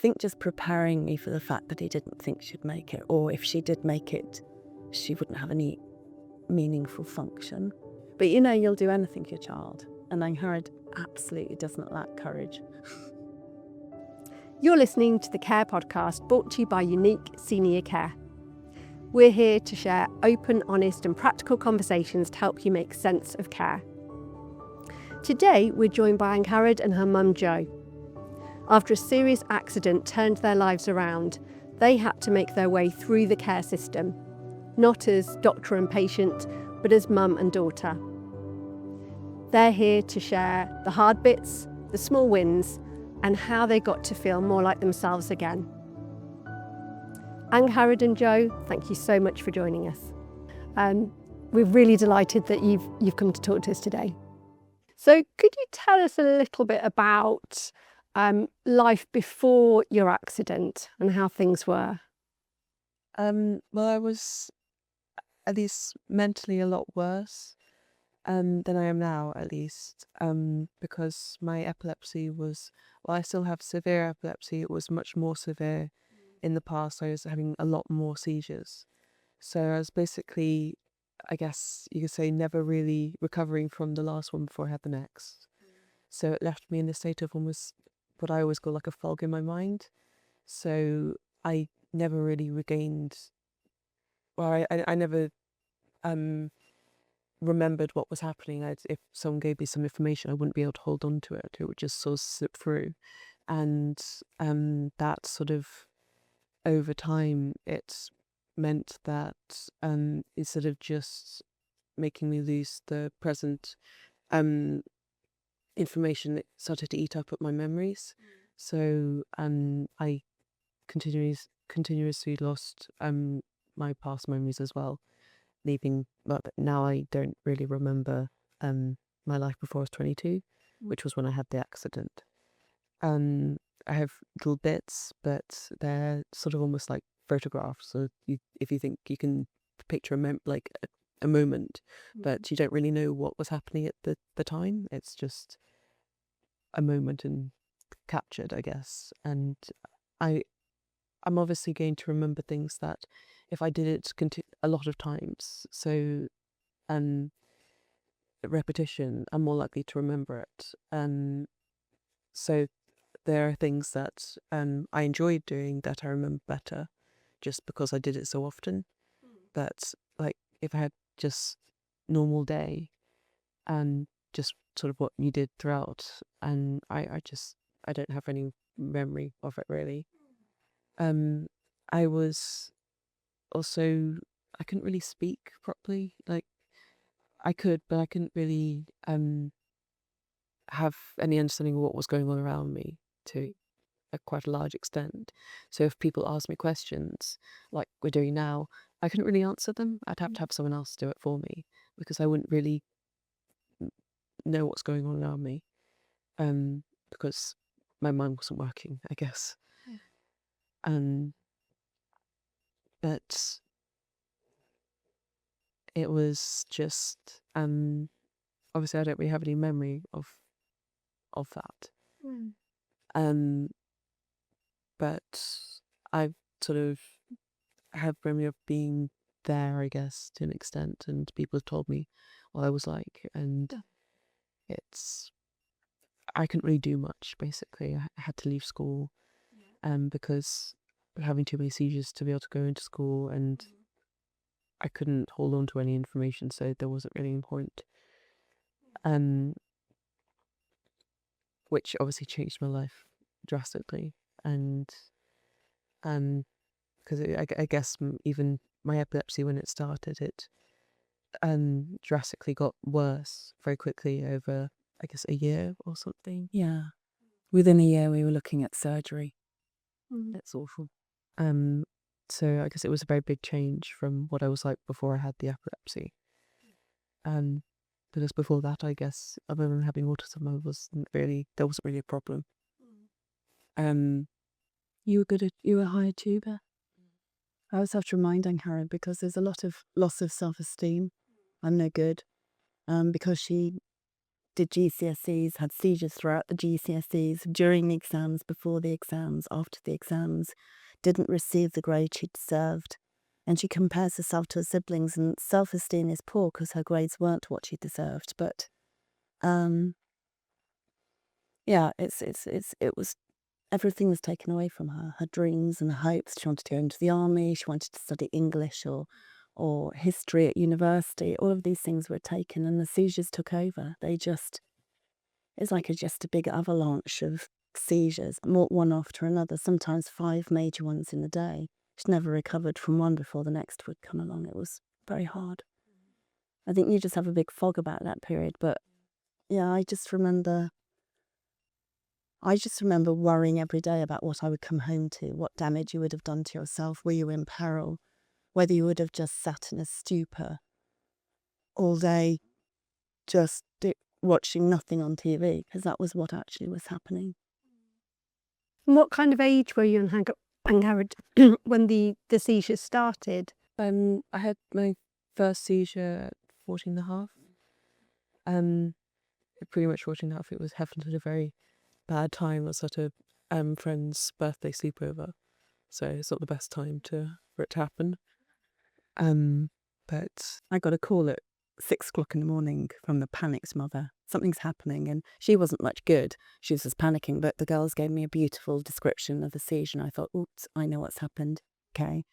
think just preparing me for the fact that he didn't think she'd make it, or if she did make it, she wouldn't have any meaningful function. But you'll do anything for your child, and Angharad absolutely doesn't lack courage. You're listening to the Care Podcast, brought to you by Unique Senior Care. We're here to share open, honest and practical conversations to help you make sense of care. Today, we're joined by Angharad and her mum Jo. After a serious accident turned their lives around, they had to make their way through the care system, not as doctor and patient, but as mum and daughter. They're here to share the hard bits, the small wins, and how they got to feel more like themselves again. Angharad and Jo, thank you so much for joining us. We're really delighted that you've come to talk to us today. So could you tell us a little bit about life before your accident and how things were? Well, I was at least mentally a lot worse than I am now, at least, because my epilepsy was, well, I still have severe epilepsy. It was much more severe in the past. I was having a lot more seizures. So I was basically, I guess you could say, never really recovering from the last one before I had the next. So it left me in a state of almost what I always call like a fog in my mind. So I never really regained, well, I never remembered what was happening. If someone gave me some information, I wouldn't be able to hold on to it. It would just sort of slip through. And that sort of, over time, it meant that instead of just making me lose the present information, it started to eat up at my memories. So I continuously lost my past memories as well, leaving, but now I don't really remember my life before I was 22, which was when I had the accident. I have little bits, but they're sort of almost like photographs. So if you think you can picture a moment, but you don't really know what was happening at the time. It's just a moment and captured, I guess. And I'm obviously going to remember things that if I did it a lot of times, so repetition, I'm more likely to remember it. So there are things that I enjoyed doing that I remember better just because I did it so often. But like if I had just normal day and just sort of what you did throughout, and I don't have any memory of it really. I was also, I couldn't really speak properly. Like I could, but I couldn't really have any understanding of what was going on around me to quite a large extent. So if people asked me questions like we're doing now, I couldn't really answer them. I'd have to have someone else do it for me because I wouldn't really know what's going on around me, because my mind wasn't working, I guess. But it was just obviously I don't really have any memory of that. But I sort of have memory of being there, I guess, to an extent, and people have told me what I was like, and I couldn't really do much. Basically, I had to leave school, because of having too many seizures to be able to go into school, and I couldn't hold on to any information, so there wasn't really any point. Which obviously changed my life drastically, and because I guess even my epilepsy, when it started, it drastically got worse very quickly over, I guess, a year or something. Yeah. Within a year, we were looking at surgery. It's awful. So I guess it was a very big change from what I was like before I had the epilepsy. Because before that, I guess, other than having autism, there wasn't really a problem. You were a high achiever. I always have to remind Angharad because there's a lot of loss of self-esteem. I'm no good. Because she did GCSEs, had seizures throughout the GCSEs, during the exams, before the exams, after the exams, didn't receive the grade she deserved. And she compares herself to her siblings, and self-esteem is poor because her grades weren't what she deserved. But yeah, it was, everything was taken away from her. Her dreams and her hopes. She wanted to go into the army. She wanted to study English or history at university. All of these things were taken, and the seizures took over. It's like just a big avalanche of seizures, one after another, sometimes 5 major ones in a day. She never recovered from one before the next would come along. It was very hard. I think you just have a big fog about that period. But yeah, I just remember worrying every day about what I would come home to, what damage you would have done to yourself, were you in peril, whether you would have just sat in a stupor all day, just watching nothing on TV, because that was what actually was happening. And what kind of age were you and Angharad when the seizures started? I had my first seizure at 14 and a half. Pretty much 14 and a half. It happened at a very bad time. It was at a friend's birthday sleepover, so it's not the best time for it to happen. But I got a call at 6 o'clock in the morning from the panicked mother. Something's happening, and she wasn't much good. She was just panicking, but the girls gave me a beautiful description of the seizure, and I thought, oops, I know what's happened. Okay.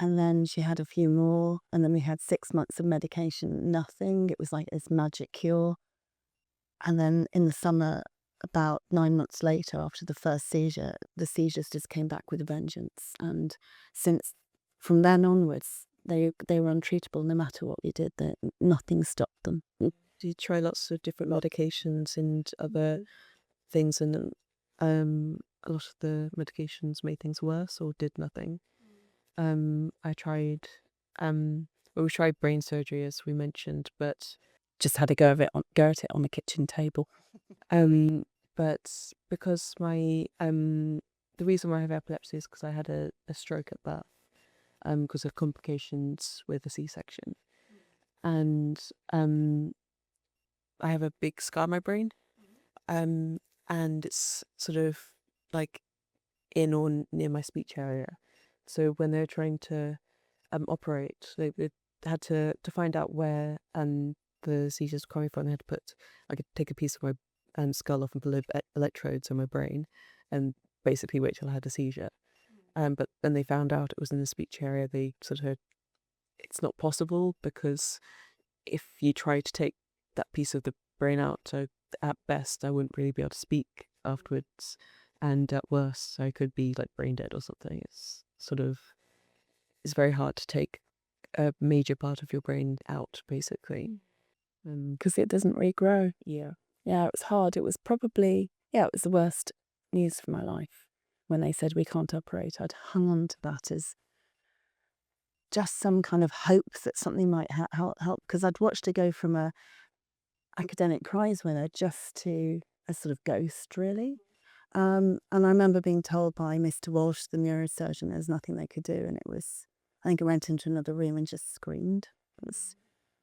And then she had a few more, and then we had 6 months of medication, nothing. It was like this magic cure. And then in the summer, about 9 months later, after the first seizure, the seizures just came back with a vengeance. And from then onwards, they were untreatable no matter what we did. Nothing stopped them. you try lots of different medications and other things, and a lot of the medications made things worse or did nothing. I tried, we tried brain surgery, as we mentioned, but Just had a go at it on the kitchen table. but because the reason why I have epilepsy is because I had a stroke at birth, because of complications with a C-section, and I have a big scar on my brain, and it's sort of like in or near my speech area. So when they're trying to operate, they had to find out where the seizures were coming from. They had to take a piece of my skull off and put electrodes on my brain, and basically wait till I had a seizure. But when they found out it was in the speech area, they sort of, it's not possible, because if you try to take that piece of the brain out, so at best I wouldn't really be able to speak afterwards, and at worst I could be like brain dead or something. It's very hard to take a major part of your brain out, basically. Because it doesn't regrow. Yeah. Yeah, it was hard. It was probably, it was the worst news for my life when they said we can't operate. I'd hung on to that as just some kind of hope that something might help, because I'd watched her go from a academic prize winner just to a sort of ghost, really. And I remember being told by Mr. Walsh, the neurosurgeon, there's nothing they could do. And I think I went into another room and just screamed.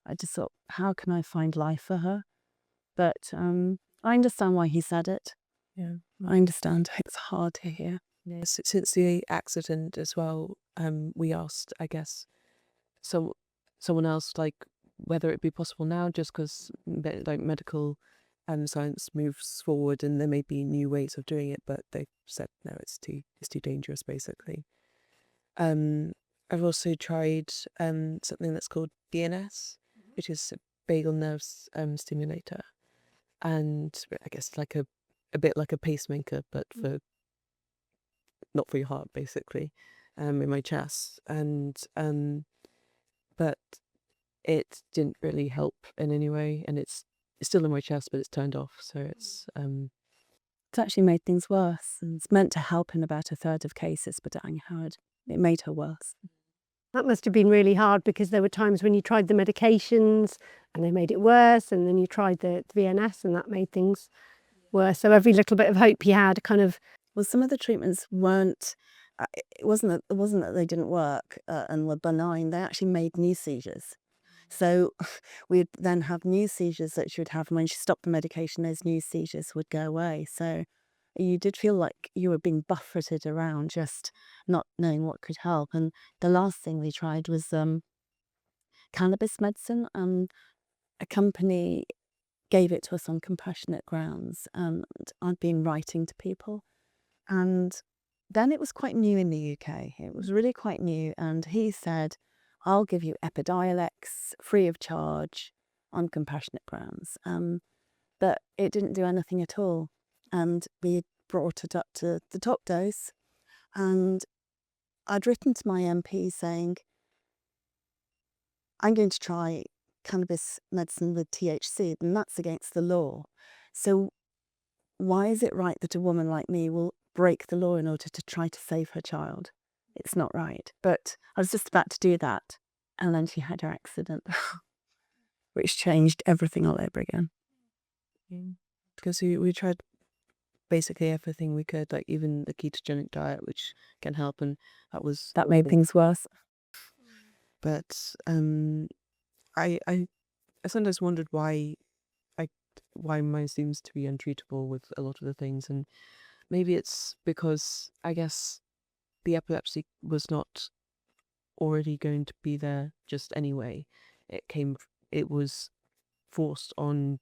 I just thought, how can I find life for her? But I understand why he said it. Yeah. I understand. It's hard to hear. Yes, since the accident as well, we asked, I guess, someone else, like, whether it'd be possible now, just because like medical science moves forward and there may be new ways of doing it, but they said no, it's too dangerous, basically. I've also tried something that's called DNS, which is a vagal nerve stimulator, and I guess like a bit like a pacemaker, but for not for your heart, basically, in my chest, and but it didn't really help in any way, and it's still in my chest, but it's turned off, so it's actually made things worse. It's meant to help in about a third of cases, but at Angharad, it made her worse. That must have been really hard, because there were times when you tried the medications and they made it worse, and then you tried the VNS and that made things worse. So every little bit of hope you had kind of... Well, some of the treatments weren't, it wasn't that they didn't work and were benign. They actually made new seizures. So we'd then have new seizures that she would have. And when she stopped the medication, those new seizures would go away. So you did feel like you were being buffeted around, just not knowing what could help. And the last thing we tried was cannabis medicine. A company gave it to us on compassionate grounds, and I'd been writing to people. And then it was quite new in the UK. It was really quite new. And he said, I'll give you Epidiolex free of charge on compassionate grounds. But it didn't do anything at all. And we brought it up to the top dose. And I'd written to my MP saying, I'm going to try cannabis medicine with THC, and that's against the law. So why is it right that a woman like me will break the law in order to try to save her child? It's not right. But I was just about to do that, and then she had her accident, which changed everything all over again. Because we tried basically everything we could, like even the ketogenic diet, which can help, and that made things worse. But I sometimes wondered why mine seems to be untreatable with a lot of the things, and maybe it's because I guess the epilepsy was not already going to be there just anyway. It was forced on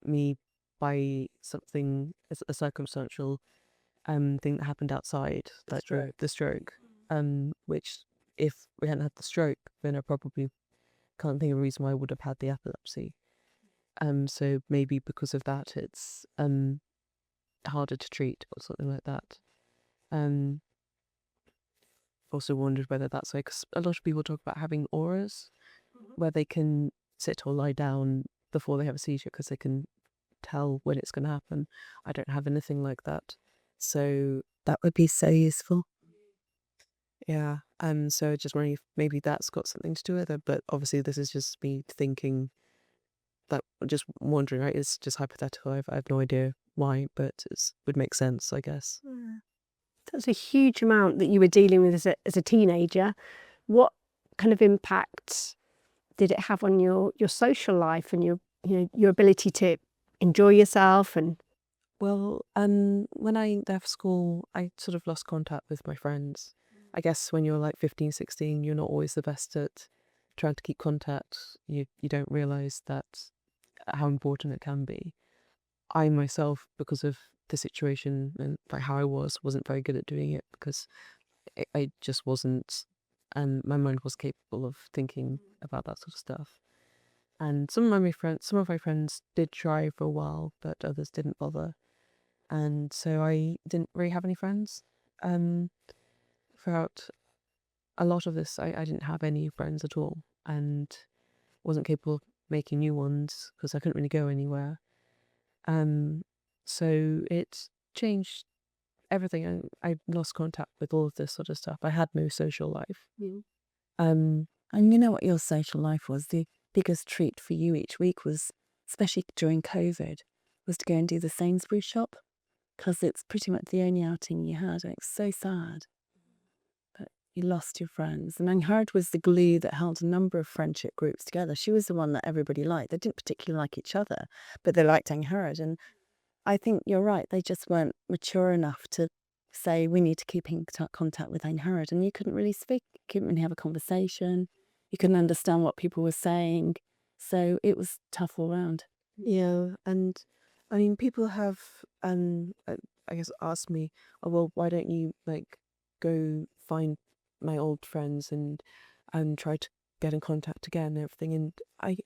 me by something, a circumstantial thing that happened outside, like the stroke. Which if we hadn't had the stroke, then I probably can't think of a reason why I would have had the epilepsy. So maybe because of that, it's harder to treat or something like that. Also wondered whether that's like, 'cause a lot of people talk about having auras where they can sit or lie down before they have a seizure because they can tell when it's going to happen. I don't have anything like that, so That would be so useful. yeah. So just wondering if maybe that's got something to do with it, but obviously this is just me thinking that, just wondering, right? It's just hypothetical. I have no idea why, but it would make sense, I guess. That's a huge amount that you were dealing with as a teenager. What kind of impact did it have on your social life and your ability to enjoy yourself? And Well, when I left school, I sort of lost contact with my friends. I guess when you're like 15, 16, you're not always the best at trying to keep contact. You don't realize that how important it can be. I myself, because of the situation and like how I wasn't very good at doing it because I just wasn't, and my mind was capable of thinking about that sort of stuff. And some of my friends did try for a while, but others didn't bother. And so I didn't really have any friends. Throughout a lot of this, I didn't have any friends at all, and wasn't capable of making new ones because I couldn't really go anywhere. So it changed everything. I lost contact with all of this sort of stuff. I had no social life. And you know what your social life was? The biggest treat for you each week was, especially during COVID, was to go and do the Sainsbury's shop, because it's pretty much the only outing you had. And it's so sad. But you lost your friends. And Angharad was the glue that held a number of friendship groups together. She was the one that everybody liked. They didn't particularly like each other, but they liked Angharad. And I think you're right. They just weren't mature enough to say, we need to keep in contact with Angharad. And you couldn't really speak, you couldn't really have a conversation. You couldn't understand what people were saying. So it was tough all round. Yeah, and I mean, people have, I guess, asked me, oh, well, why don't you like go find my old friends and try to get in contact again and everything? And I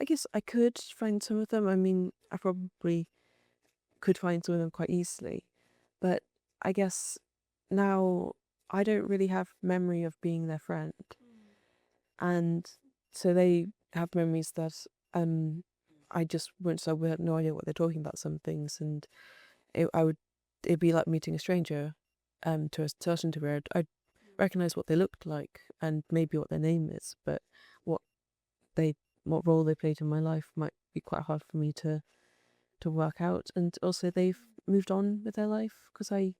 guess I could find some of them. I mean, I probably could find some of them quite easily, but I guess now I don't really have memory of being their friend, and so they have memories that I just wouldn't. So we had no idea what they're talking about some things, and it'd be like meeting a stranger, to a certain degree. I'd recognize what they looked like and maybe what their name is, but what what role they played in my life might be quite hard for me to work out. And also they've moved on with their life because they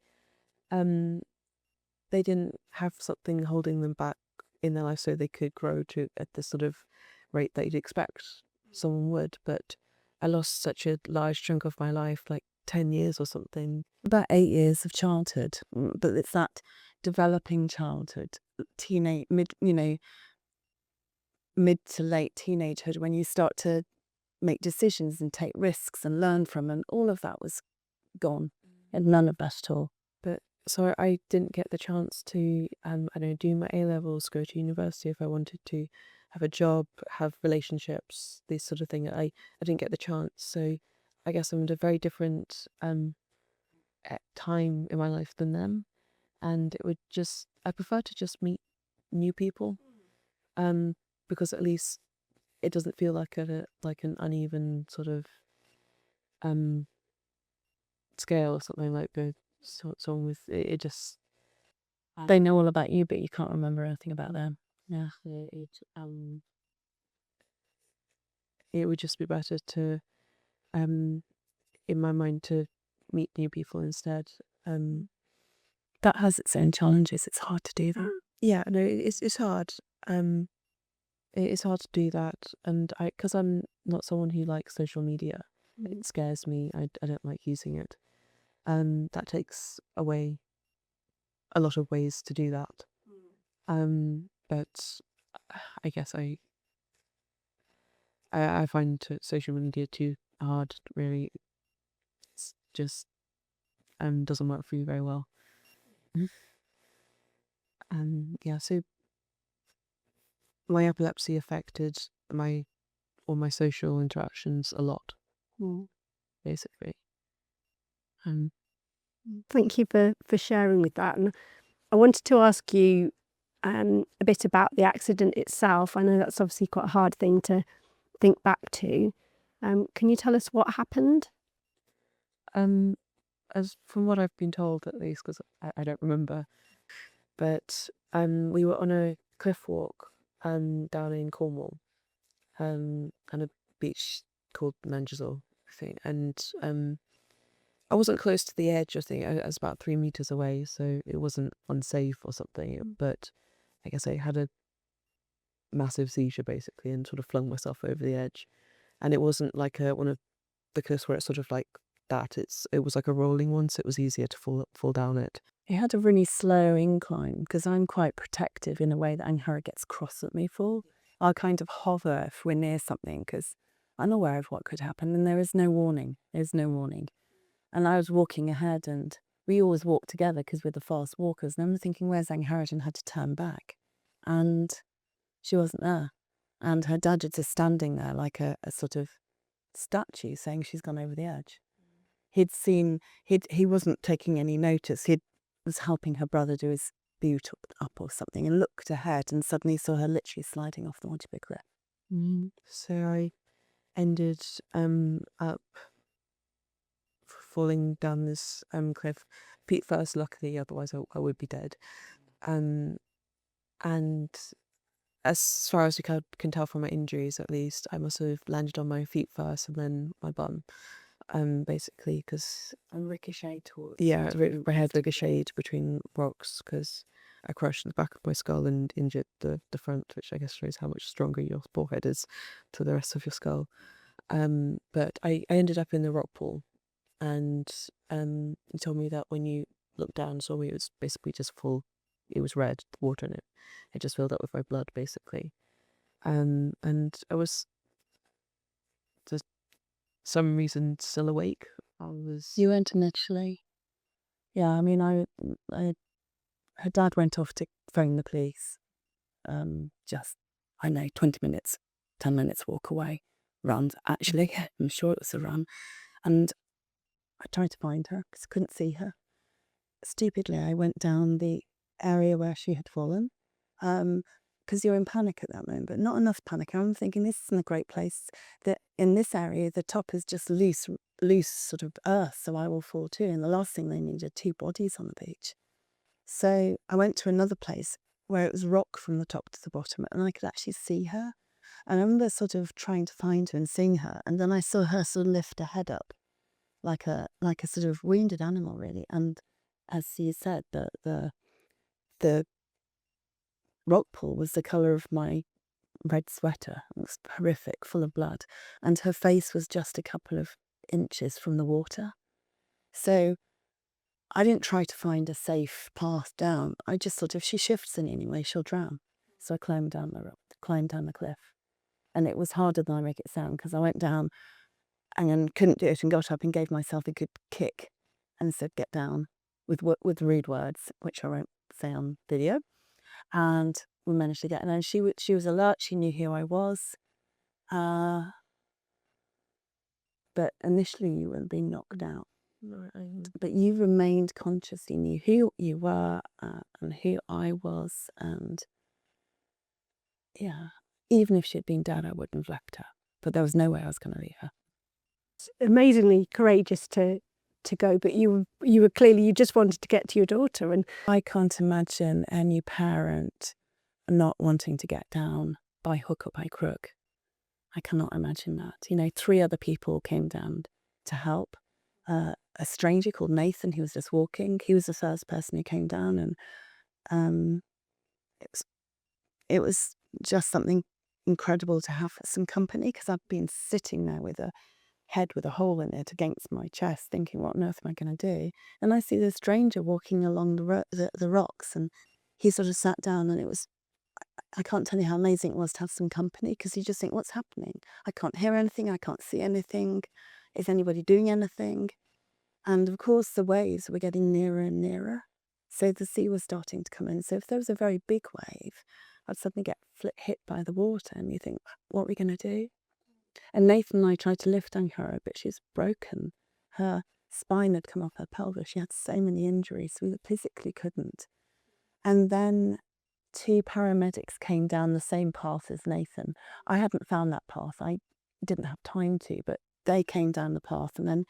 didn't have something holding them back in their life, so they could grow to at this sort of rate that you'd expect someone would, but I lost such a large chunk of my life, like 10 years or something. About 8 years of childhood, but it's that developing childhood, teenage, mid to late teenagehood, when you start to make decisions and take risks and learn from, and all of that was gone, and none of that at all. But so I didn't get the chance to, I don't know, do my A levels, go to university if I wanted to, have a job, have relationships, this sort of thing. I didn't get the chance. So I guess I'm at a very different time in my life than them, and I prefer to just meet new people, because at least it doesn't feel like an uneven sort of scale or something, like the someone with it just They know all about you, but you can't remember anything about them. Yeah. it would just be better to in my mind to meet new people instead. That has its own challenges. It's hard to do that. Yeah, no, it's hard. It is hard to do that, and because I'm not someone who likes social media, it scares me. I don't like using it, and that takes away a lot of ways to do that. But I guess I find social media too hard. Really, it's just doesn't work for you very well. Yeah, so my epilepsy affected all my social interactions a lot, basically. Thank you for sharing with that. And I wanted to ask you a bit about the accident itself. I know that's obviously quite a hard thing to think back to. Can you tell us what happened? As from what I've been told, at least, because I don't remember, but we were on a cliff walk down in Cornwall, on a beach called Nanjazor, I think, and I wasn't close to the edge. I think I was about 3 meters away, so it wasn't unsafe or something. But I guess I had a massive seizure basically, and sort of flung myself over the edge. And it wasn't like one of the cliffs where it's sort of like that. It was like a rolling one, so it was easier to fall down it. It had a really slow incline, because I'm quite protective in a way that Angharad gets cross at me for. I'll kind of hover if we're near something, because I'm aware of what could happen, and there is no warning. There's no warning. And I was walking ahead, and we always walk together because we're the fast walkers. And I'm thinking, where's Angharad? And had to turn back. And she wasn't there. And her dad was just standing there like a sort of statue, saying she's gone over the edge. He wasn't taking any notice. He was helping her brother do his boot up or something, and looked ahead and suddenly saw her literally sliding off the edge of a cliff. So I ended up falling down this cliff feet first, luckily, otherwise I would be dead. And as far as we can tell from my injuries, at least, I must have landed on my feet first and then my bum, basically, because Ricocheted towards. yeah, my head ricocheted between rocks because I crushed the back of my skull and injured the front, which I guess shows how much stronger your forehead is to the rest of your skull. But I ended up in the rock pool, and he told me that when you looked down and saw me, it was basically just full. It was red, water in it. It just filled up with my blood, basically. And I was, for some reason, still awake. You weren't initially. Yeah, I mean, her dad went off to phone the police. Just, I know, 20 minutes, 10 minutes walk away. Run, actually. I'm sure it was a run. And I tried to find her because I couldn't see her. Stupidly, I went down the area where she had fallen, because you're in panic at that moment, but not enough panic. I'm thinking, this isn't a great place. That in this area, the top is just loose sort of earth, so I will fall too. And the last thing they need are 2 bodies on the beach. So I went to another place where it was rock from the top to the bottom, and I could actually see her. And I remember sort of trying to find her and seeing her, and then I saw her sort of lift her head up, like a sort of wounded animal, really. And as you said, the rock pool was the colour of my red sweater. It was horrific, full of blood. And her face was just a couple of inches from the water. So I didn't try to find a safe path down. I just thought if she shifts in any way, she'll drown. So I climbed down the cliff. And it was harder than I make it sound, because I went down and then couldn't do it and got up and gave myself a good kick and said, get down, with rude words, which I won't say on video. And we managed to get in. And she was alert. She knew who I was. But initially you were being knocked out. But you remained conscious. You knew who you were and who I was. And yeah, even if she'd been dead, I wouldn't have left her. But there was no way I was going to leave her. It's amazingly courageous to go, but you were clearly, you just wanted to get to your daughter. And I can't imagine any parent not wanting to get down by hook or by crook. I cannot imagine that. 3 other people came down to help. A stranger called Nathan, who was just walking. He was the first person who came down, and it was just something incredible to have some company, because I've been sitting there with a head with a hole in it against my chest, thinking, what on earth am I going to do? And I see this stranger walking along the rocks, and he sort of sat down, and I can't tell you how amazing it was to have some company, because you just think, what's happening? I can't hear anything. I can't see anything. Is anybody doing anything? And of course, the waves were getting nearer and nearer. So the sea was starting to come in. So if there was a very big wave, I'd suddenly get hit by the water, and you think, what are we going to do? And Nathan and I tried to lift Angharad, but she's broken. Her spine had come off her pelvis. She had so many injuries, we physically couldn't. And then 2 paramedics came down the same path as Nathan. I hadn't found that path. I didn't have time to, but they came down the path. And then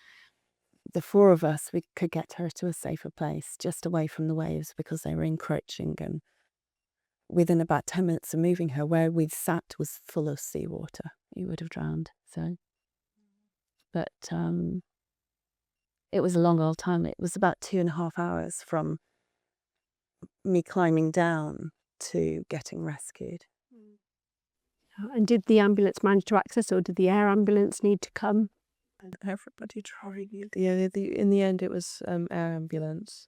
the 4 of us, we could get her to a safer place, just away from the waves, because they were encroaching. And within about 10 minutes of moving her, where we'd sat was full of seawater. You would have drowned. So, but it was a long old time. It was about 2.5 hours from me climbing down to getting rescued. And did the ambulance manage to access, or did the air ambulance need to come? Everybody tried. Yeah, in the end it was air ambulance,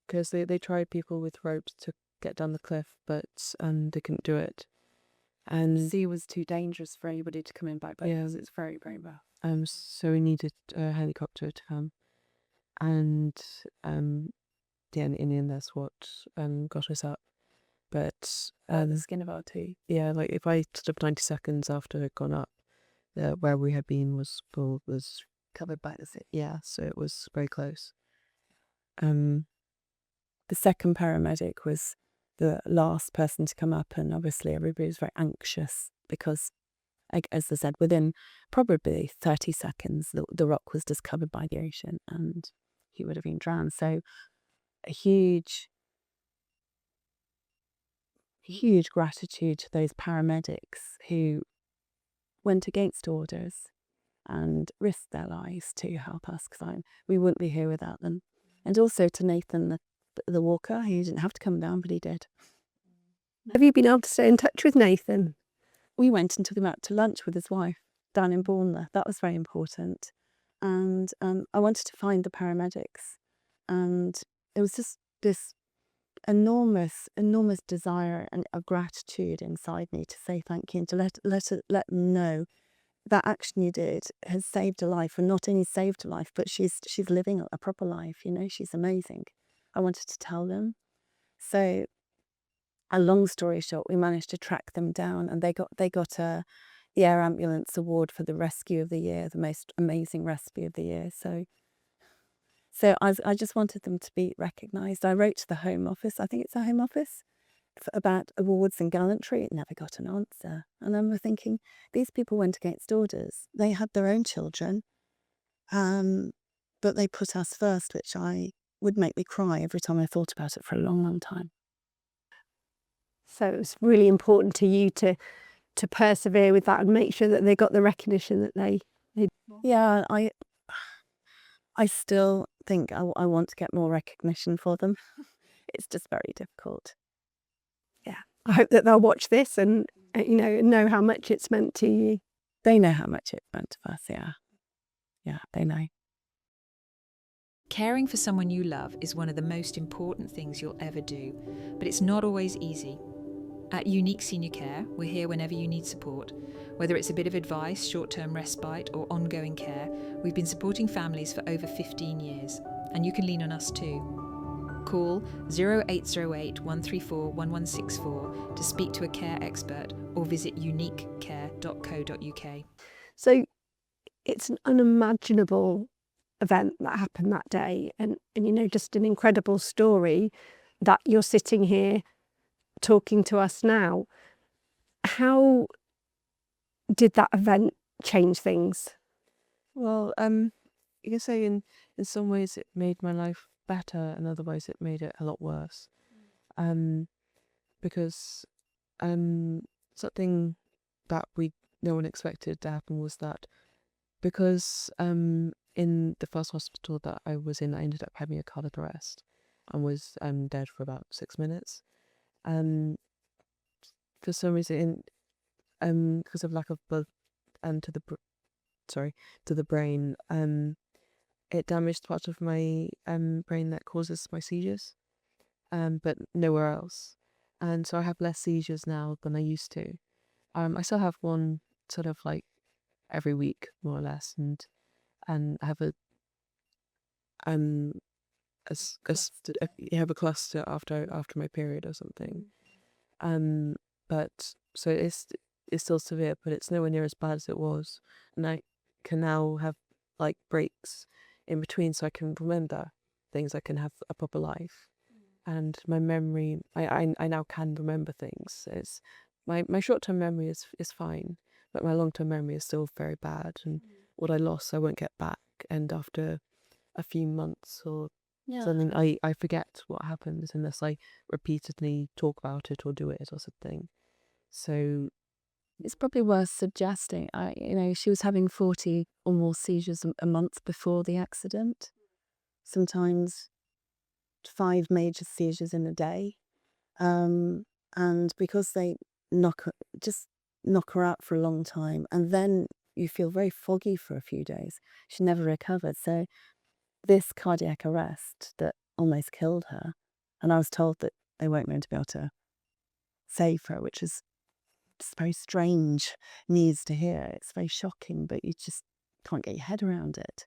because they tried people with ropes to get down the cliff, but they couldn't do it. And The sea was too dangerous for anybody to come in by boat, because it's very, very rough. so we needed a helicopter to come, and yeah, in the end that's what got us up. But The skin of our teeth. yeah, like if I stood up 90 seconds after it gone up, where we had been was Covered by the sea. yeah, so it was very close. The second paramedic was the last person to come up, and obviously everybody was very anxious, because, as I said, within probably 30 seconds, the rock was just covered by the ocean, and he would have been drowned. So a huge gratitude to those paramedics who went against orders and risked their lives to help us, because we wouldn't be here without them. And also to Nathan, the walker. He didn't have to come down, but he did. Have you been able to stay in touch with Nathan? We went and took him out to lunch with his wife down in Bournemouth. That was very important. And I wanted to find the paramedics. And it was just this enormous desire and a gratitude inside me to say thank you, and to let them know that action you did has saved a life, and not only saved a life, but she's living a proper life. She's amazing. I wanted to tell them. So, a long story short, we managed to track them down, and they got the Air Ambulance Award for the Rescue of the Year, the most amazing rescue of the year. So I just wanted them to be recognised. I wrote to the Home Office, I think it's the Home Office, about awards and gallantry. It never got an answer. And I remember thinking, these people went against orders. They had their own children, but they put us first, which would make me cry every time I thought about it for a long, long time. So it was really important to you to persevere with that and make sure that they got the recognition that they. Yeah, I still think I want to get more recognition for them. It's just very difficult. Yeah, I hope that they'll watch this and know how much it's meant to you. They know how much it meant to us, yeah. Yeah, they know. Caring for someone you love is one of the most important things you'll ever do, but it's not always easy. At Unique Senior Care, we're here whenever you need support. Whether it's a bit of advice, short-term respite, or ongoing care, we've been supporting families for over 15 years, and you can lean on us too. Call 0808 134 1164 to speak to a care expert or visit uniquecare.co.uk. So it's an unimaginable event that happened that day, and just an incredible story that you're sitting here talking to us now. How did that event change things? Well, you can say in some ways it made my life better, and other ways it made it a lot worse. Because something that no one expected to happen was that because in the first hospital that I was in, I ended up having a cardiac arrest and was dead for about 6 minutes. For some reason, because of lack of blood and to the brain, it damaged parts of my brain that causes my seizures, but nowhere else. And so I have less seizures now than I used to. I still have one sort of like every week, more or less, and I have a you have a cluster after my period or something. But so it's still severe, but it's nowhere near as bad as it was, and I can now have like breaks in between, so I can remember things. I can have a proper life, and my memory. I now can remember things. It's my short-term memory is fine, but my long-term memory is still very bad, and what I lost I won't get back. And after a few months or something, I forget what happened unless I repeatedly talk about it or do it or something. So It's probably worth suggesting, she was having 40 or more seizures a month before the accident. Sometimes 5 major seizures in a day. And because they knock her out for a long time, and then you feel very foggy for a few days. She never recovered. So this cardiac arrest that almost killed her, and I was told that they weren't going to be able to save her, which is just very strange news to hear. It's very shocking, but you just can't get your head around it.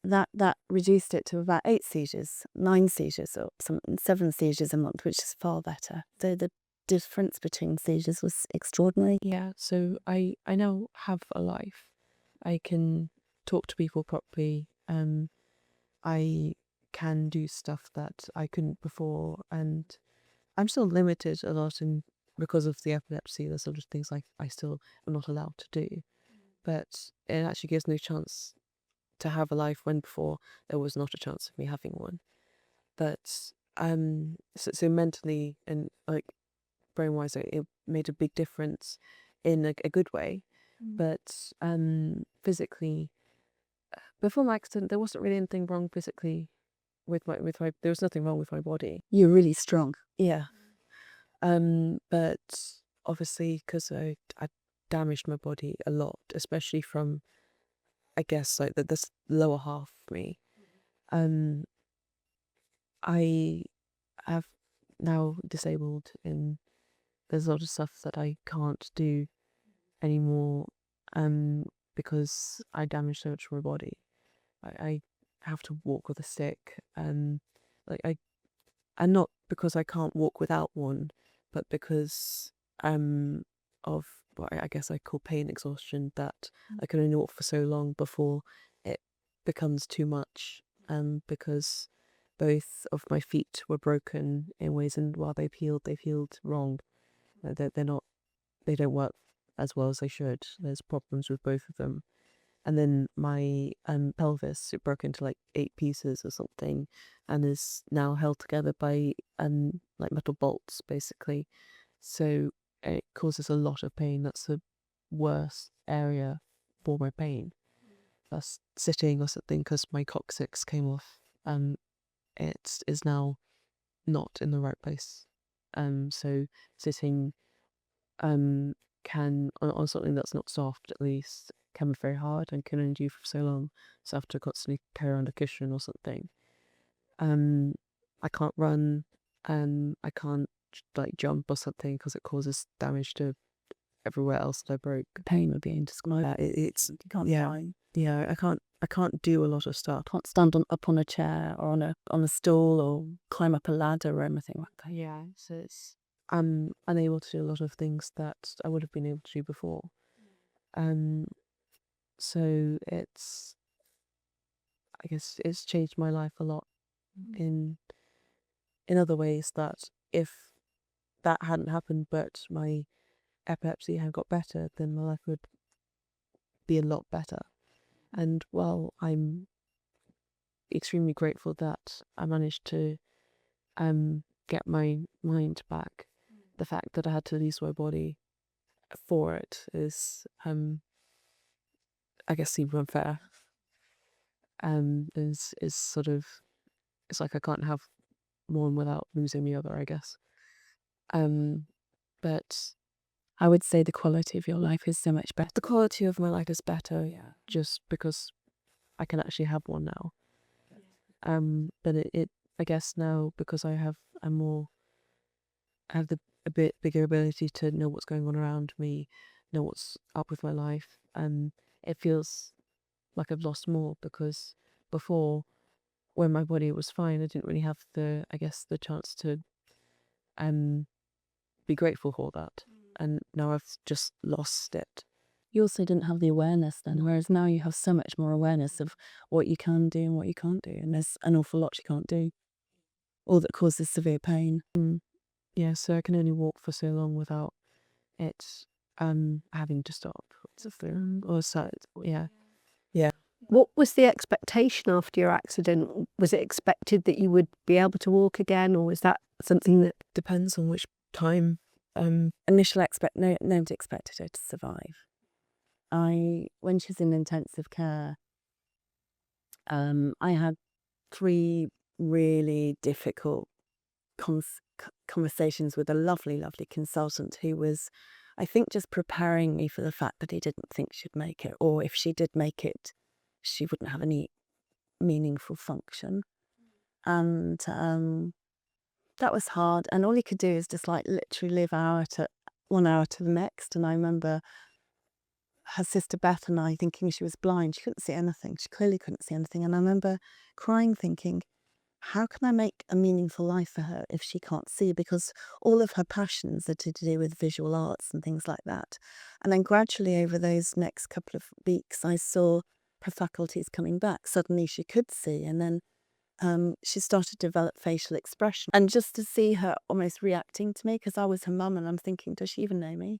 That reduced it to about 8 seizures, 9 seizures, or 7 seizures a month, which is far better. So the difference between seizures was extraordinary. yeah, so I now have a life. I can talk to people properly. I can do stuff that I couldn't before, and I'm still limited a lot because of the epilepsy. There's sort of things I still am not allowed to do, but it actually gives me a chance to have a life when before there was not a chance of me having one. But so mentally and like brain wise, it made a big difference in a good way. But physically, before my accident, there wasn't really anything wrong physically with my there was nothing wrong with my body. You're really strong. Yeah. But obviously because I damaged my body a lot, especially from, I guess, like this lower half of me. I have now disabled, and there's a lot of stuff that I can't do anymore because I damaged so much of my body. I have to walk with a stick, and not because I can't walk without one, but because of what I guess I call pain exhaustion, that I can only walk for so long before it becomes too much. Because both of my feet were broken in ways, and while they've healed wrong. They're not, they don't work as well as they should. There's problems with both of them. And then my pelvis, it broke into like 8 pieces or something, and is now held together by like metal bolts basically. So it causes a lot of pain. That's the worst area for my pain. That's sitting or something, because my coccyx came off, and it is now not in the right place. So sitting can, on something that's not soft at least, can be very hard and can only do for so long. So I have to constantly carry around a cushion or something. I can't run. I can't like jump or something because it causes damage to everywhere else that I broke. Pain would be indescribable. It's You can't yeah. fly. Yeah, I can't do a lot of stuff. Can't stand up on a chair or on a stool or climb up a ladder or anything like that. Yeah, so I'm unable to do a lot of things that I would have been able to do before. So I guess it's changed my life a lot in other ways, that if that hadn't happened but my epilepsy had got better, then my life would be a lot better. And while I'm extremely grateful that I managed to get my mind back, the fact that I had to lose my body for it is I guess seems unfair. Is sort of, it's like I can't have one without losing the other, I guess. But I would say the quality of your life is so much better. the quality of my life is better, yeah, just because I can actually have one now. But it I guess now, because I have a bit bigger ability to know what's going on around me, know what's up with my life, it feels like I've lost more, because before, when my body was fine, I didn't really have the chance to be grateful for that, and now I've just lost it. You also didn't have the awareness then, whereas now you have so much more awareness of what you can do and what you can't do, and there's an awful lot you can't do, or that causes severe pain. Yeah, so I can only walk for so long without it having to stop. Or so, yeah. What was the expectation after your accident? Was it expected that you would be able to walk again, or was that something that... Depends on which time. Initial nobody expected her to survive. When she was in intensive care, I had 3 really difficult conversations with a lovely consultant who was, I think, just preparing me for the fact that he didn't think she'd make it, or if she did make it, she wouldn't have any meaningful function. And that was hard, and all he could do is just like literally live one hour to the next. And I remember her sister Beth and I thinking she was blind. She couldn't see anything. She clearly couldn't see anything. And I remember crying, thinking, how can I make a meaningful life for her if she can't see? Because all of her passions are to do with visual arts and things like that. And then gradually over those next couple of weeks, I saw her faculties coming back. Suddenly she could see, and then she started to develop facial expression. And just to see her almost reacting to me, because I was her mum, and I'm thinking, does she even know me?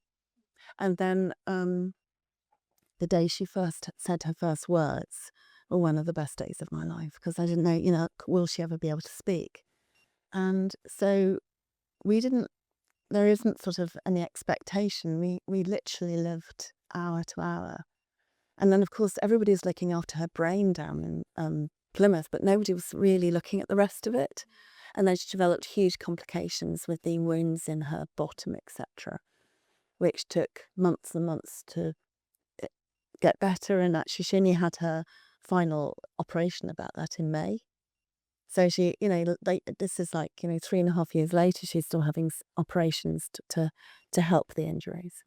And then the day she first said her first words were one of the best days of my life, because I didn't know, will she ever be able to speak? And so there isn't sort of any expectation. We literally lived hour to hour. And then, of course, everybody's looking after her brain down in Plymouth, but nobody was really looking at the rest of it. And then she developed huge complications with the wounds in her bottom, etc., which took months and months to get better. And actually, she only had her final operation about that in May. So she, this is like, 3.5 years later, she's still having operations to help the injuries.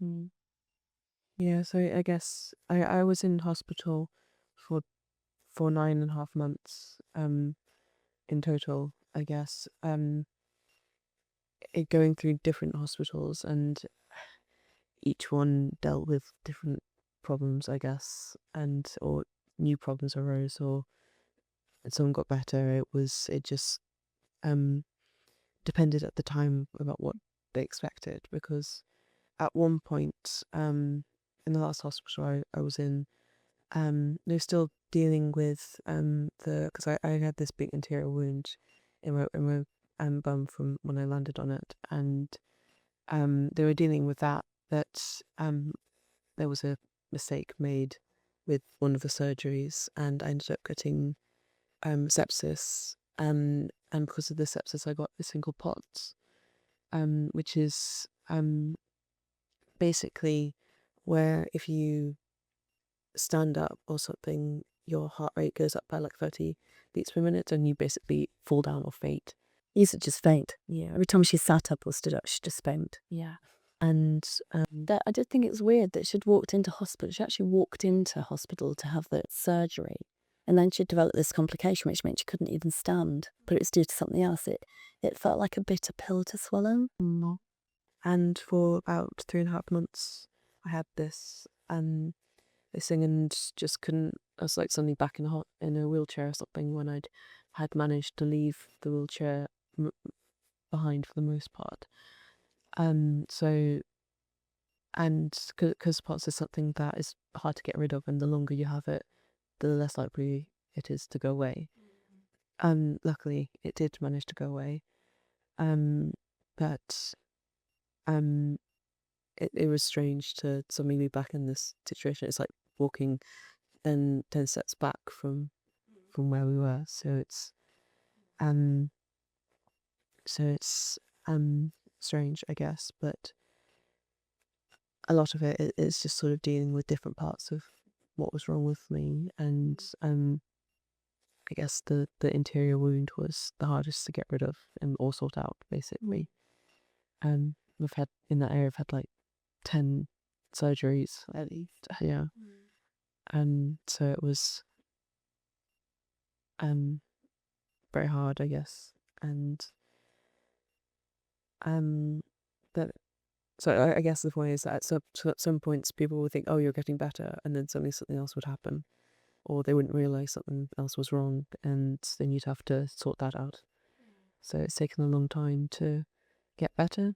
Yeah, so I guess I was in hospital for 9.5 months in total, I guess. Going through different hospitals, and each one dealt with different problems, I guess, or new problems arose, or someone got better. It just depended at the time about what they expected, because at one point in the last hospital I was in, they're still dealing with because I had this big anterior wound in my bum from when I landed on it, and they were dealing with that there was a mistake made with one of the surgeries, and I ended up getting sepsis, and because of the sepsis I got this thing called POTS, which is basically where if you stand up or something, your heart rate goes up by like 30 beats per minute and you basically fall down or faint. He used to just faint. Yeah. Every time she sat up or stood up, she just faint. Yeah. And I did think it was weird that she'd walked into hospital. She actually walked into hospital to have the surgery. And then she developed this complication, which meant she couldn't even stand. But it was due to something else. It felt like a bitter pill to swallow. and for about 3.5 months, I had this thing and just couldn't. I was like suddenly back in a wheelchair or something when I'd had managed to leave the wheelchair behind for the most part. So, and because POTS is something that is hard to get rid of, and the longer you have it, the less likely it is to go away. Luckily, it did manage to go away. But it was strange to suddenly be back in this situation. It's like walking then 10 steps back from where we were. So it's strange, I guess, but a lot of it is just sort of dealing with different parts of what was wrong with me, and I guess the interior wound was the hardest to get rid of and or sort out, basically. We've had in that area, I've had like 10 surgeries at least. Yeah. So it was very hard, I guess. And but so I guess the point is that at some points people will think, oh, you're getting better, and then suddenly something else would happen, or they wouldn't realize something else was wrong, and then you'd have to sort that out. So it's taken a long time to get better.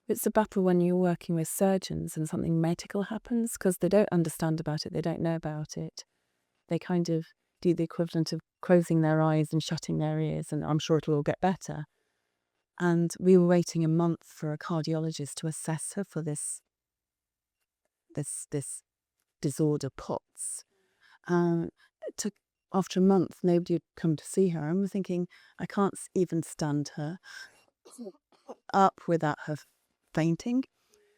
It's a battle when you're working with surgeons and something medical happens, because they don't understand about it, they don't know about it. They kind of do the equivalent of closing their eyes and shutting their ears, and I'm sure it'll all get better. And we were waiting a month for a cardiologist to assess her for this disorder, POTS. It took, after a month, nobody had come to see her. And we're thinking, I can't even stand her up without her fainting.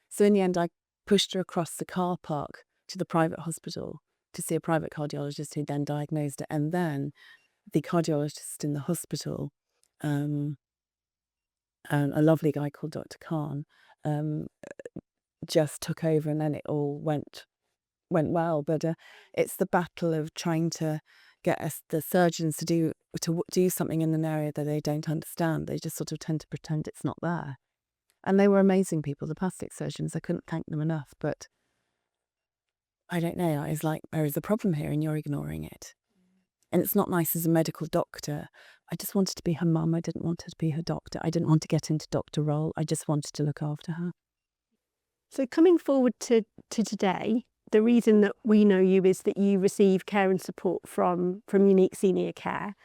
So in the end, I pushed her across the car park to the private hospital to see a private cardiologist who then diagnosed it. And then the cardiologist in the hospital, a lovely guy called Dr. Khan, just took over, and then it all went well. But it's the battle of trying to get the surgeons to do something in an area that they don't understand. They just sort of tend to pretend it's not there. And they were amazing people, the plastic surgeons. I couldn't thank them enough. But I don't know. I was like, there is a problem here and you're ignoring it. And it's not nice as a medical doctor. I just wanted to be her mum. I didn't want her to be her doctor. I didn't want to get into doctor role. I just wanted to look after her. So coming forward to today, the reason that we know you is that you receive care and support from Unique Senior Care.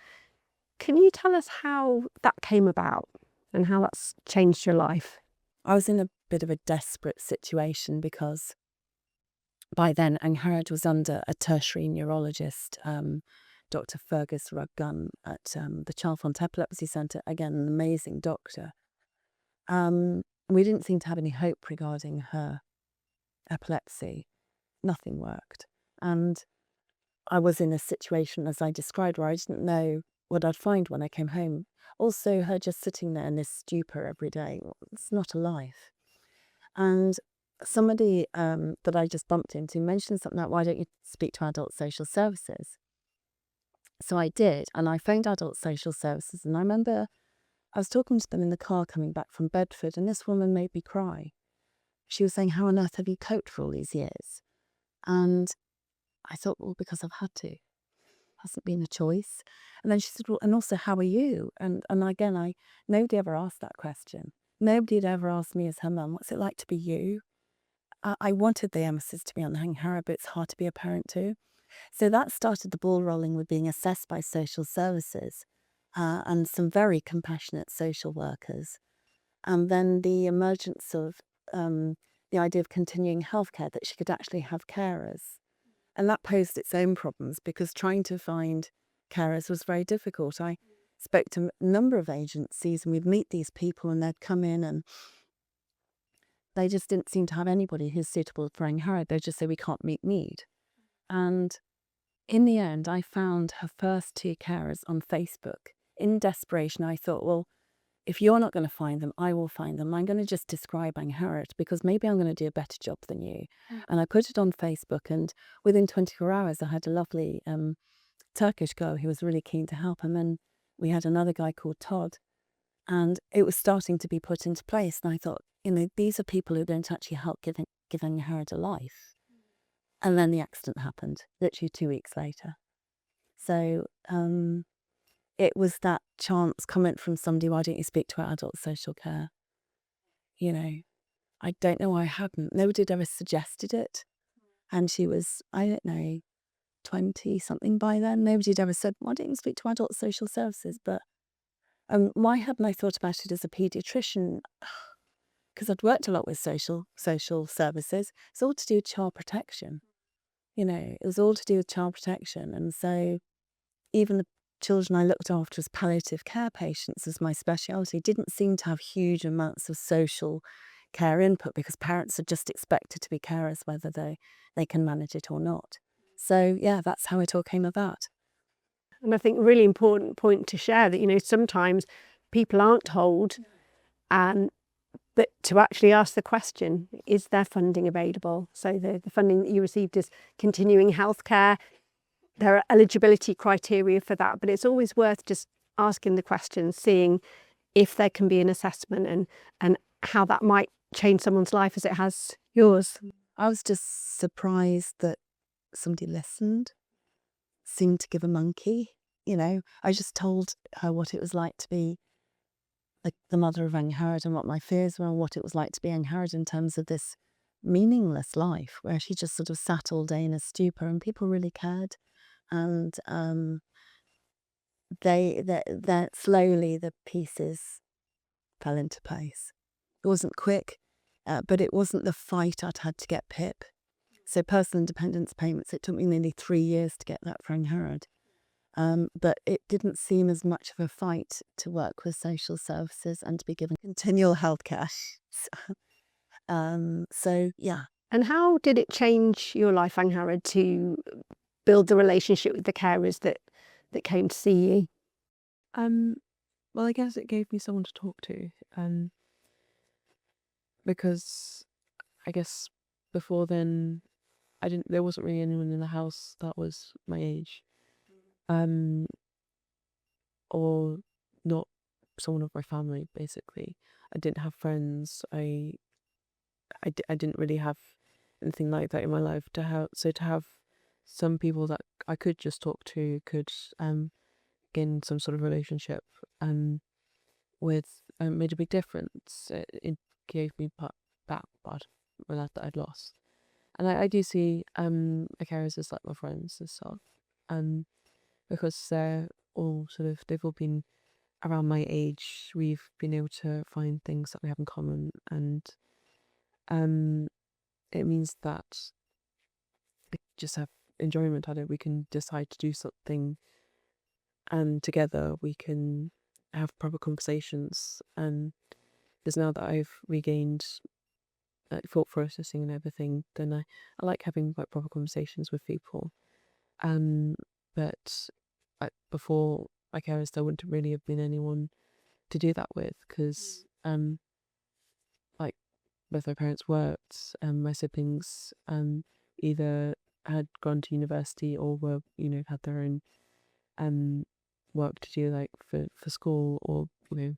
Can you tell us how that came about and how that's changed your life? I was in a bit of a desperate situation because by then Angharad was under a tertiary neurologist, Dr. Fergus Ruggun at the Chalfont Epilepsy Centre, again, an amazing doctor. We didn't seem to have any hope regarding her epilepsy. Nothing worked. And I was in a situation, as I described, where I didn't know what I'd find when I came home. Also, her just sitting there in this stupor every day, it's not a life. And somebody that I just bumped into mentioned something like, why don't you speak to adult social services? So I did, and I phoned adult social services, and I remember I was talking to them in the car coming back from Bedford, and this woman made me cry. She was saying, how on earth have you coped for all these years? And I thought, well, because I've had to. It hasn't been a choice. And then she said, well, and also, how are you? And again, nobody ever asked that question. Nobody had ever asked me as her mum, what's it like to be you? I wanted the emphasis to be on Angharad, but it's hard to be a parent too. So that started the ball rolling with being assessed by social services and some very compassionate social workers. And then the emergence of the idea of continuing healthcare, that she could actually have carers. And that posed its own problems because trying to find carers was very difficult. I spoke to a number of agencies and we'd meet these people and they'd come in and they just didn't seem to have anybody who's suitable for Angharad. They just say, we can't meet need. And in the end, I found her first 2 carers on Facebook. In desperation, I thought, well, if you're not going to find them, I will find them. I'm going to just describe Angharad because maybe I'm going to do a better job than you. And I put it on Facebook, and within 24 hours, I had a lovely Turkish girl who was really keen to help. And then we had another guy called Todd, and it was starting to be put into place. And I thought, these are people who are going to actually help give Angharad a life. And then the accident happened, literally 2 weeks later. So it was that chance comment from somebody, why don't you speak to our adult social care? I don't know why I hadn't. Nobody had ever suggested it. And she was, I don't know, 20 something by then. Nobody had ever said, why don't you speak to adult social services? But why hadn't I thought about it as a paediatrician? Because I'd worked a lot with social services. It's all to do with child protection. It was all to do with child protection. And so even the children I looked after as palliative care patients as my speciality didn't seem to have huge amounts of social care input because parents are just expected to be carers whether they can manage it or not. So yeah, that's how it all came about. And I think a really important point to share that, sometimes people aren't told, and but to actually ask the question, is there funding available? So the funding that you received is continuing healthcare. There are eligibility criteria for that, but it's always worth just asking the question, seeing if there can be an assessment and how that might change someone's life as it has yours. I was just surprised that somebody listened, seemed to give a monkey. I just told her what it was like to be the mother of Angharad and what my fears were and what it was like to be Angharad in terms of this meaningless life where she just sort of sat all day in a stupor and people really cared. And they slowly the pieces fell into place. It wasn't quick, but it wasn't the fight I'd had to get PIP. So personal independence payments, it took me nearly 3 years to get that for Angharad. But it didn't seem as much of a fight to work with social services and to be given continual health care. So, yeah. And how did it change your life, Angharad, to build the relationship with the carers that came to see you? Well, I guess it gave me someone to talk to, because I guess before then, there wasn't really anyone in the house that was my age, or not someone of my family. Basically, I didn't have friends. I didn't really have anything like that in my life to have some people that I could just talk to, could gain some sort of relationship with, made a big difference. It gave me back my life that I'd lost. And I do see carers as like my friends and stuff, because they've all been around my age. We've been able to find things that we have in common, and it means that we just have enjoyment at it. We can decide to do something, and together we can have proper conversations. And because now that I've regained thought processing and everything, then I like having like proper conversations with people. But before my carers, there wouldn't really have been anyone to do that with, because like both my parents worked, and my siblings either had gone to university or were had their own work to do, like for school, or you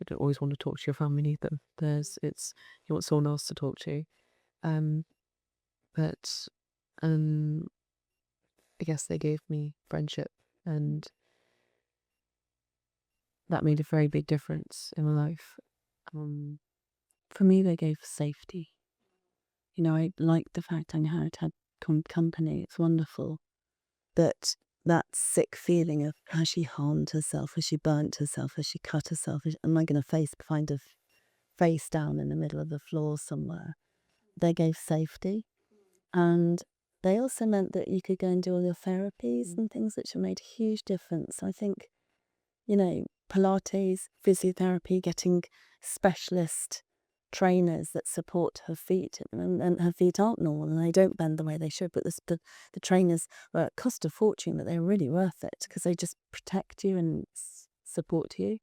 don't always want to talk to your family either. You want someone else to talk to. But I guess they gave me friendship, and that made a very big difference in my life. For me, they gave safety. I liked the fact Angharad had company. It's wonderful. But that sick feeling of has she harmed herself, has she burnt herself, has she cut herself, am I going to find a face down in the middle of the floor somewhere? They gave safety. And they also meant that you could go and do all your therapies and things, which have made a huge difference. I think, Pilates, physiotherapy, getting specialist trainers that support her feet, and her feet aren't normal and they don't bend the way they should, but the trainers cost a fortune, but they're really worth it because they just protect you and support you.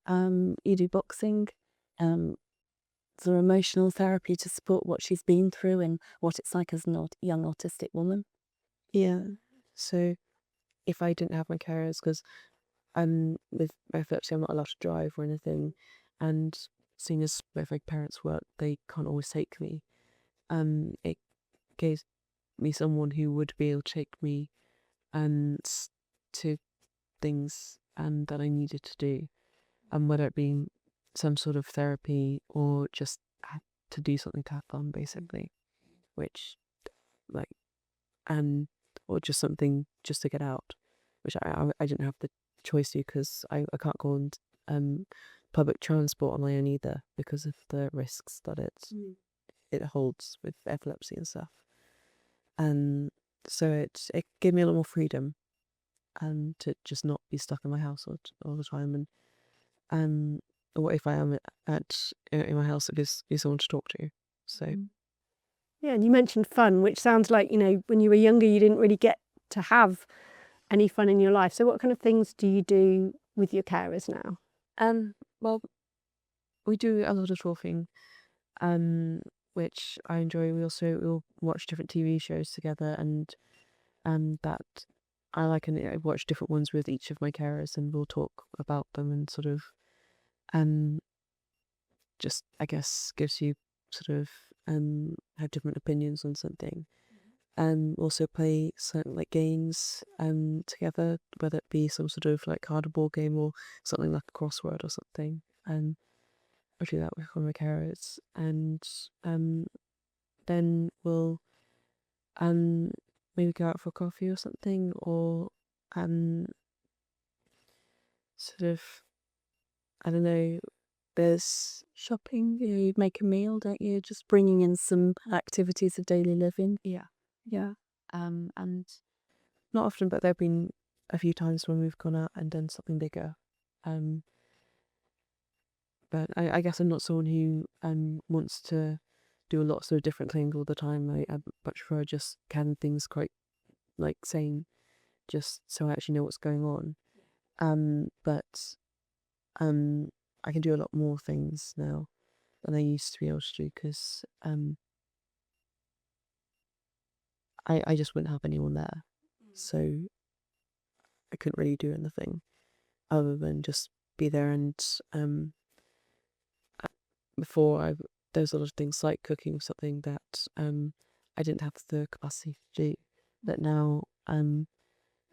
You do boxing, the emotional therapy to support what she's been through and what it's like as a young autistic woman. Yeah. So if I didn't have my carers, because with epilepsy, I'm not allowed to drive or anything, and seeing as both my parents work, they can't always take me. It gave me someone who would be able to take me to things that I needed to do, and whether it be some sort of therapy or just to do something to have fun, basically, which like or just something just to get out, which I didn't have the choice to because I can't go on public transport on my own either because of the risks that it holds with epilepsy and stuff. And so it gave me a lot more freedom and to just not be stuck in my house all the time. And what if I am in my house, it gives me someone to talk to. So Yeah, and you mentioned fun, which sounds like, when you were younger, you didn't really get to have any fun in your life. So what kind of things do you do with your carers now? well, we do a lot of talking, which I enjoy. We'll watch different TV shows together, and that I like, and I watch different ones with each of my carers, and we'll talk about them and sort of just, I guess, gives you sort of have different opinions on something. Also play certain like games together, whether it be some sort of like cardboard game or something like a crossword or something. I do that with one of my carers, and then we'll maybe go out for coffee or something, or sort of, I don't know, there's Shopping, you make a meal, don't you? Just bringing in some activities of daily living. yeah. Yeah. And not often, but there have been a few times when we've gone out and done something bigger. But I guess I'm not someone who wants to do lots of different things all the time. I much prefer just can things quite like same, just so I actually know what's going on. But I can do a lot more things now than I used to be able to do because I just wouldn't have anyone there, so I couldn't really do anything other than just be there. And before there was a lot of things like cooking, something that I didn't have the capacity to do. That now,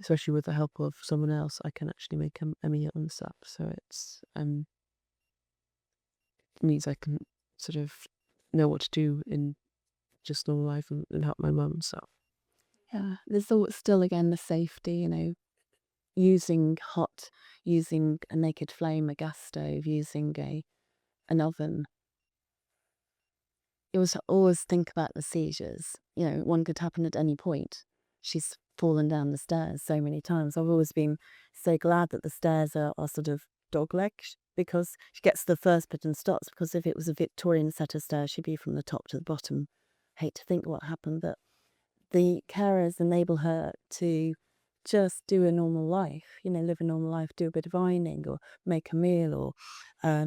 especially with the help of someone else, I can actually make a meal and stuff. So it's means I can sort of know what to do in just normal life and help my mum and stuff. Yeah. There's still again the safety, using a naked flame, a gas stove, using an oven. It was always think about the seizures. One could happen at any point. She's fallen down the stairs so many times. I've always been so glad that the stairs are sort of dog-legged because she gets to the first bit and stops, because if it was a Victorian set of stairs, she'd be from the top to the bottom. Hate to think what happened, but the carers enable her to just do a normal life, live a normal life, do a bit of ironing or make a meal or I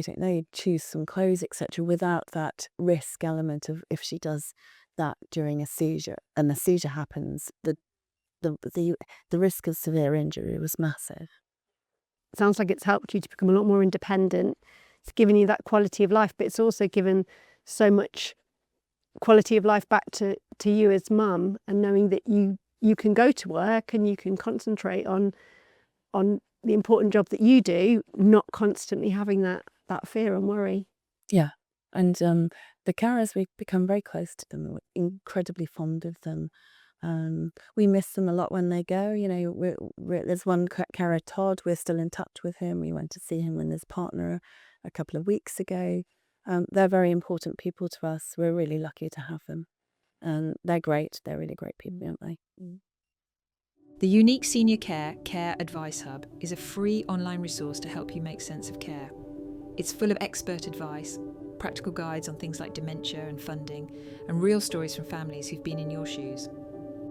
don't know, choose some clothes, etc., without that risk element of if she does that during a seizure and the seizure happens, the risk of severe injury was massive. Sounds like it's helped you to become a lot more independent. It's given you that quality of life, but it's also given so much quality of life back to you as mum, and knowing that you can go to work and you can concentrate on the important job that you do, not constantly having that fear and worry. Yeah. And the carers, we've become very close to them. We're incredibly fond of them. We miss them a lot when they go. There's one carer, Todd. We're still in touch with him. We went to see him and his partner a couple of weeks ago. They're very important people to us. We're really lucky to have them. And they're great. They're really great people, aren't they? The Unique Senior Care Advice Hub is a free online resource to help you make sense of care. It's full of expert advice, practical guides on things like dementia and funding, and real stories from families who've been in your shoes.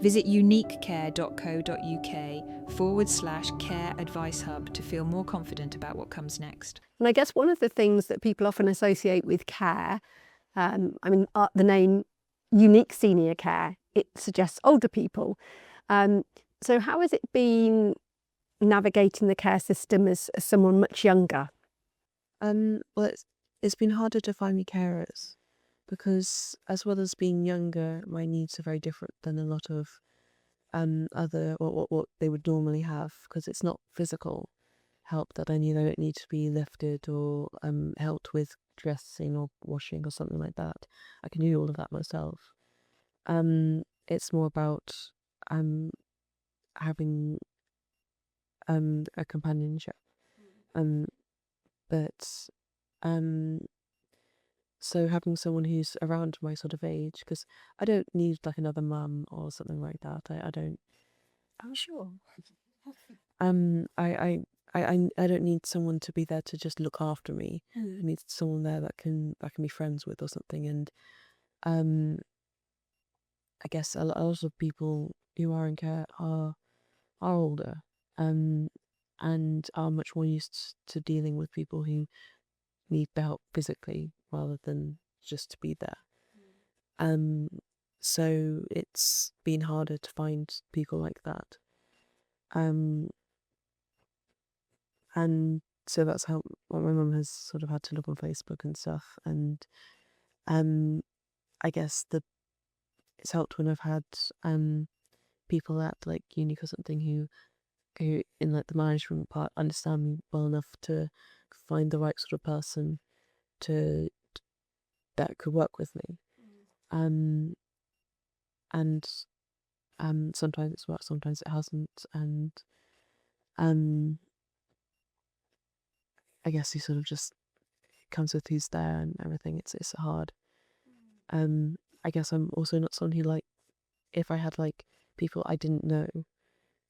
Visit uniquecare.co.uk/care advice hub to feel more confident about what comes next. And I guess one of the things that people often associate with care, the name unique senior care, it suggests older people. So how has it been navigating the care system as someone much younger? Well, it's been harder to find me carers because, as well as being younger, my needs are very different than a lot of other what they would normally have, because it's not physical help that I need. I don't need to be lifted or helped with dressing or washing or something like that. I can do all of that myself. It's more about having a companionship. But so having someone who's around my sort of age, because I don't need like another mum or something like that. I don't. I'm sure. I don't need someone to be there to just look after me. I need someone there that I can be friends with or something. And I guess a lot of people who are in care are older, and are much more used to dealing with people who need the help physically rather than just to be there. So it's been harder to find people like that. And so that's how my mum has sort of had to look on Facebook and stuff. And I guess it's helped when I've had people at like uni or something who in like the management part understand me well enough to find the right sort of person to that could work with me. And sometimes it's worked, sometimes it hasn't. And I guess he sort of just comes with who's there and everything. It's hard. I guess I'm also not someone who, like, if I had like people I didn't know,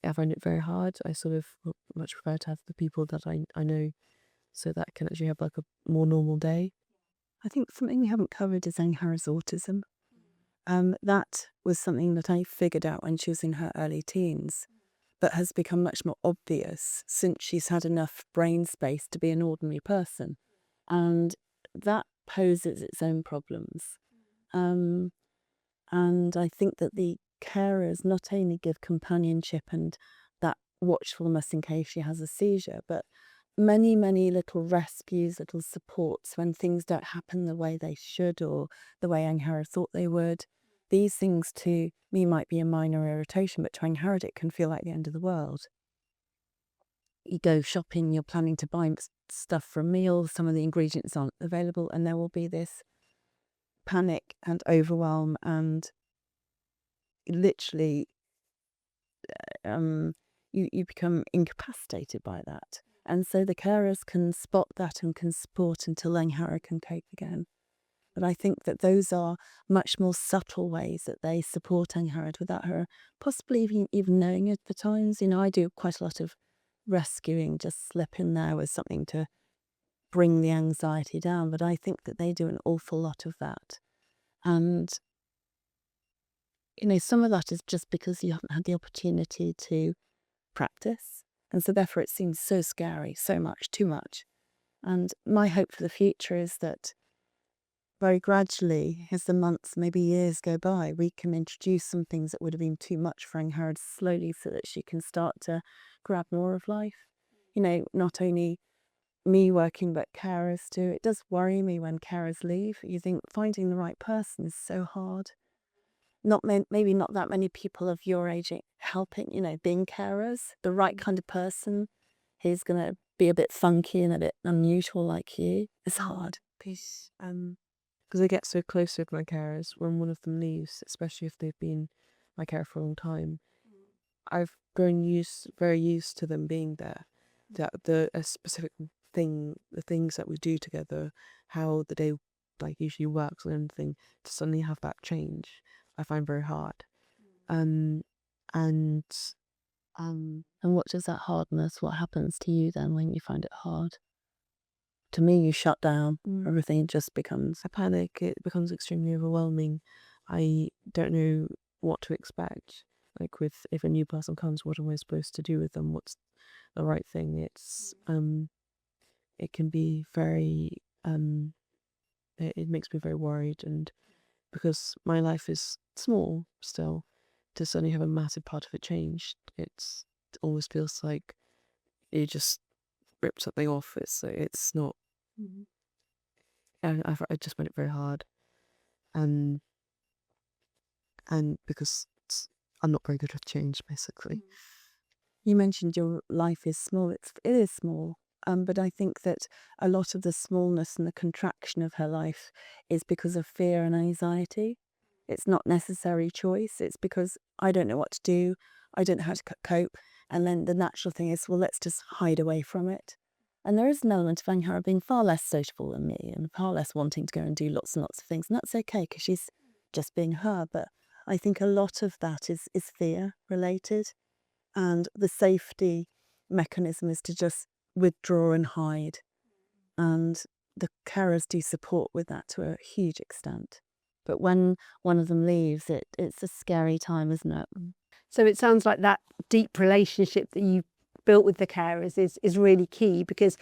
I find it very hard. I sort of much prefer to have the people that I know, so that I can actually have like a more normal day. I think something we haven't covered is Angharad's autism. That was something that I figured out when she was in her early teens, but has become much more obvious since she's had enough brain space to be an ordinary person. And that poses its own problems. And I think that the carers not only give companionship and that watchfulness in case she has a seizure, but many, many little rescues, little supports when things don't happen the way they should or the way Angharad thought they would. These things to me might be a minor irritation, but to Angharad it can feel like the end of the world. You go shopping, you're planning to buy stuff for a meal, some of the ingredients aren't available, and there will be this panic and overwhelm, and literally you become incapacitated by that. And so the carers can spot that and can support until Angharad can cope again. But I think that those are much more subtle ways that they support Angharad without her possibly even knowing it at times. You know, I do quite a lot of rescuing, just slip in there with something to bring the anxiety down. But I think that they do an awful lot of that. And, you know, some of that is just because you haven't had the opportunity to practice. And so therefore it seems so scary, so much, too much. And my hope for the future is that very gradually, as the months, maybe years go by, we can introduce some things that would have been too much for Angharad slowly so that she can start to grab more of life. You know, not only me working, but carers too. It does worry me when carers leave. You think finding the right person is so hard. Maybe not that many people of your age helping, you know, being carers. The right kind of person who's going to be a bit funky and a bit unusual like you is hard. Because I get so close with my carers when one of them leaves, especially if they've been my care for a long time. I've grown very used to them being there. A specific thing, the things that we do together, how the day like usually works or anything, to suddenly have that change, I find very hard. And what does that hardness, what happens to you then when you find it hard to me, you shut down. Everything just becomes. I panic. It becomes extremely overwhelming. I don't know what to expect. Like if a new person comes, what am I supposed to do with them? What's the right thing? It can be very it makes me very worried, and because my life is small still, to suddenly have a massive part of it changed, it always feels like you just ripped something off. It's not. I just find it very hard, and because I'm not very good at change, basically. You mentioned your life is small. It is small. But I think that a lot of the smallness and the contraction of her life is because of fear and anxiety. It's not necessary choice. It's because I don't know what to do. I don't know how to cope. And then the natural thing is, well, let's just hide away from it. And there is an element of Angharad being far less sociable than me and far less wanting to go and do lots and lots of things. And that's okay because she's just being her. But I think a lot of that is fear related. And the safety mechanism is to just withdraw and hide. And the carers do support with that to a huge extent. But when one of them leaves, it's a scary time, isn't it? So it sounds like that deep relationship that you built with the carers is really key, because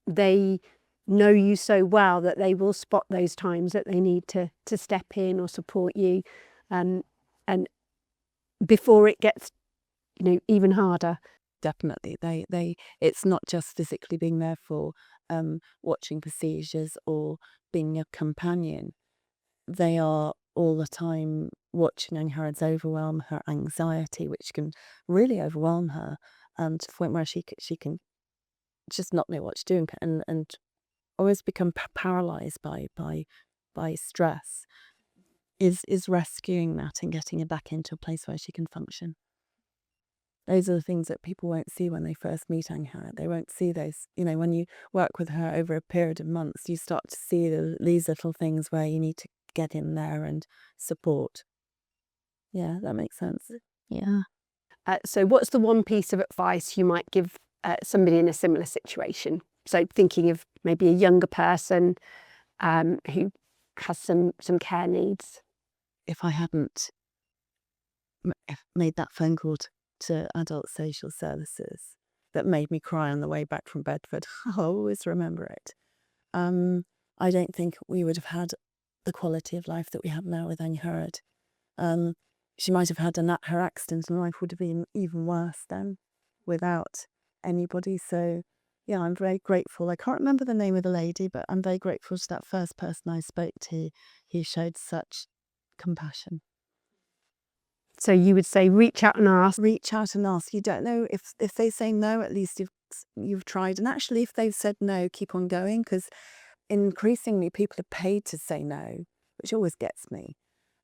they know you so well that they will spot those times that they need to step in or support you, and before it gets even harder. Definitely, they it's not just physically being there for watching for seizures or being a companion. They are all the time watching Angharad's overwhelm, her anxiety, which can really overwhelm her, to the point where she can just not know what to do and always become paralyzed by stress. Is rescuing that and getting her back into a place where she can function. Those are the things that people won't see when they first meet Angharad. They won't see those. When you work with her over a period of months, you start to see these little things where you need to get in there and support. Yeah, that makes sense. Yeah. So what's the one piece of advice you might give somebody in a similar situation? So thinking of maybe a younger person who has some care needs. If I hadn't made that phone call to Adult Social Services that made me cry on the way back from Bedford, I'll always remember it. I don't think we would have had the quality of life that we have now with Angharad. She might have had her accident, and life would have been even worse then without anybody. So yeah, I'm very grateful. I can't remember the name of the lady, but I'm very grateful to that first person I spoke to who showed such compassion. So you would say reach out and ask. Reach out and ask. You don't know if they say no, at least you've tried. And actually, if they've said no, keep on going, because increasingly people are paid to say no, which always gets me.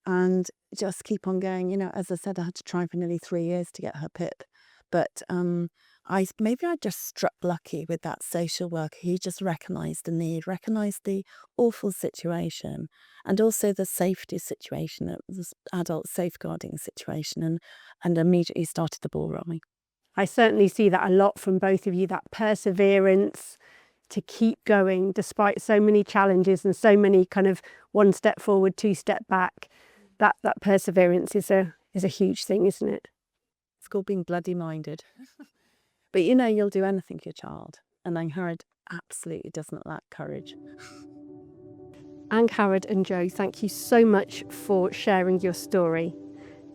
And just keep on going. As I said, I had to try for nearly 3 years to get her PIP. But maybe I just struck lucky with that social worker. He just recognised the need, recognised the awful situation, and also the safety situation, the adult safeguarding situation, and immediately started the ball rolling. I certainly see that a lot from both of you, that perseverance to keep going despite so many challenges and so many kind of one step forward, two step back. That perseverance is a huge thing, isn't it? It's called being bloody minded. But you'll do anything for your child. And Angharad absolutely doesn't lack courage. Angharad and Jo, thank you so much for sharing your story.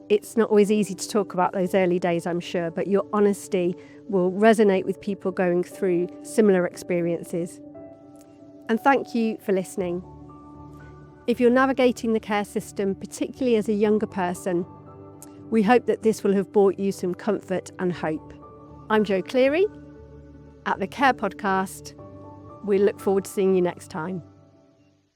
It's not always easy to talk about those early days, I'm sure, but your honesty will resonate with people going through similar experiences. And thank you for listening. If you're navigating the care system, particularly as a younger person, we hope that this will have brought you some comfort and hope. I'm Jo Cleary at the Care Podcast. We look forward to seeing you next time.